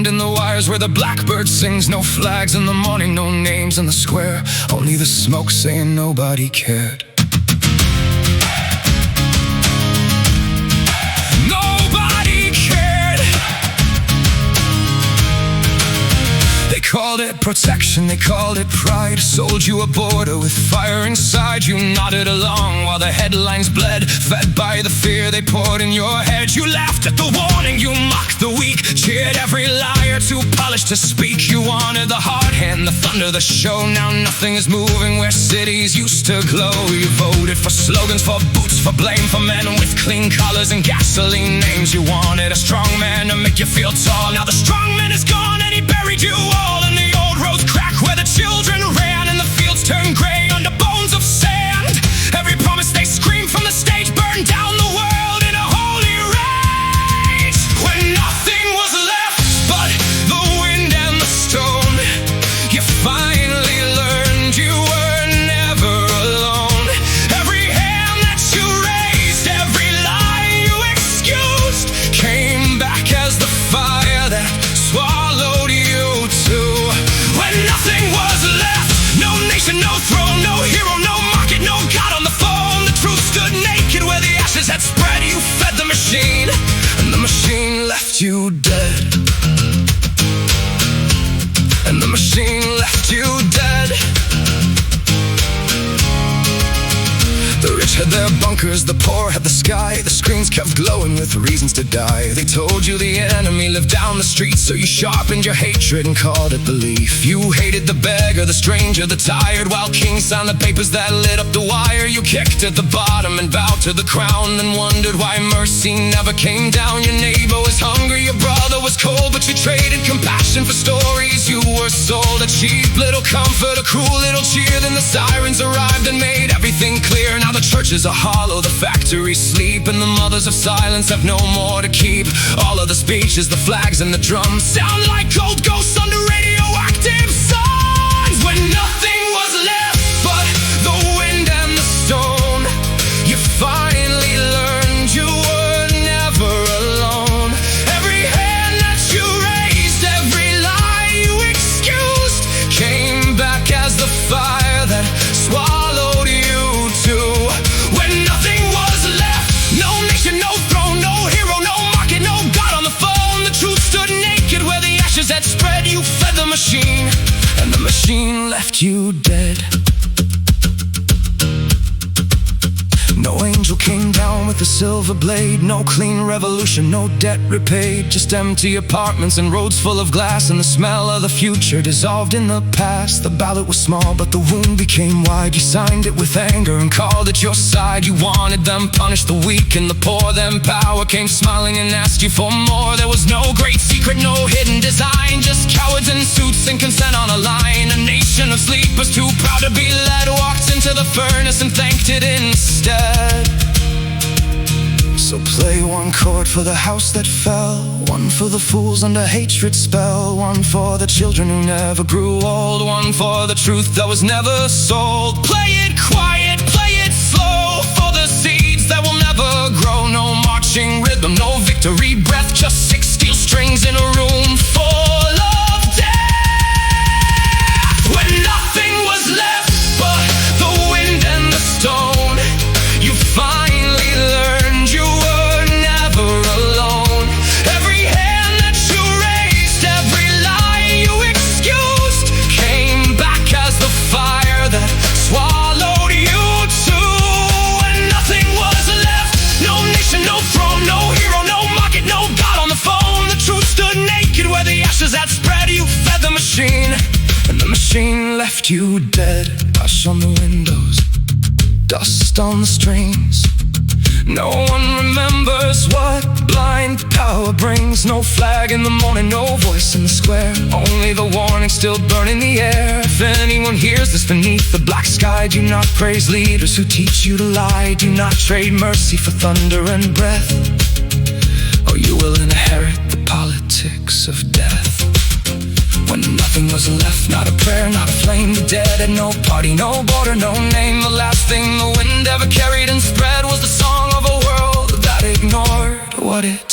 wind in the wires where the blackbird sings. No flags in the morning, no names in the square, only the smoke saying nobody cared. Nobody cared. They called it protection, they called it pride. Sold you a border with fire inside. You nodded along while the headlines bled, fed by the fear they poured in your head. You laughed at the warning, you mocked the weak, cheered every liar too polished to speak. You wanted the hard hand, the thunder, the show. Now nothing is moving where cities used to glow. You voted for slogans, for boots, for blame, for men with clean collars and gasoline names. You wanted a strong man to make you feel tall. Now the strong man is gone and he buried you all. And the old roads crack where the children ran, and the fields turn gray under bones of sand. Every promise they scream from the stage burned down the world in a holy rage. When nothing was left but the wind and the stone, you finally learned you were never alone. Every hand that you raised, every lie you excused, came back as the fire that swallowed you too. When nothing was left, no nation, no throne, no hero, no market, no God on the phone. The truth stood naked where the ashes had spread. You fed the machine, and the machine left you dead. And the machine left you dead. The rich had their bunkers, the poor had the sky. The screens kept glowing with reasons to die. They told you the enemy lived down the street, so you sharpened your hatred and called it belief. You hated the beggar, the stranger, the tired, while kings signed the papers that lit up the wire. You kicked at the bottom and bowed to the crown, then wondered why mercy never came down. Your neighbor was hungry, your brother was cold, but you traded compassion for stories. You were sold a cheap little comfort, a cruel little cheer. Then the sirens arrived and made everything clear. Now the churches are hollow, the factories sleep, and the mothers of silence have no more to keep. All of the speeches, the flags and the drums sound like cold ghosts under radioactive suns. When nothing was left but the wind and the stone, you finally learned you were never alone. Every hand that you raised, every lie you excused, came back as the fire that swallowed you too. When nothing was left, no nation, no throne, no hero, no market, no God on the phone. The truth stood naked where the ashes had spread. You fed the machine, and the machine left you dead. No angel came down with a silver blade, no clean revolution, no debt repaid. Just empty apartments and roads full of glass, and the smell of the future dissolved in the past. The ballot was small, but the wound became wide. You signed it with anger and called it your side. You wanted them punished, the weak and the poor. Then power came smiling and asked you for more. There was no great secret, no hidden design, just cowards in suits and consent on a line. A nation of sleepers too proud to be led walked into the furnace and thanked it instead. So play one chord for the house that fell, one for the fools under hatred's spell, one for the children who never grew old, one for the truth that was never sold. Play it quiet, play it slow, for the seeds that will never grow. No marching rhythm, no victory breath, just 6 steel strings in a room full of death. When nothing was left but the wind and the stone, you finally learned you were never alone. Every hand that you raised, every lie you excused, came back as the fire that swallowed you too. And nothing was left, no nation, no throne, no hero, no market, no God on the phone. The truth stood naked where the ashes had spread. You fed the machine, and the machine left you dead. Ash on the windows, dust on the strings. No one remembers what blind power brings. No flag in the morning, no voice in the square, only the warning still burning the air. If anyone hears this beneath the black sky, do not praise leaders who teach you to lie. Do not trade mercy for thunder and breath, or you will inherit the politics of death. When nothing was left, not a prayer, not a flame. The dead had no party, no border, no name. The last thing the wind ever carried and spread was the song of a world that ignored what it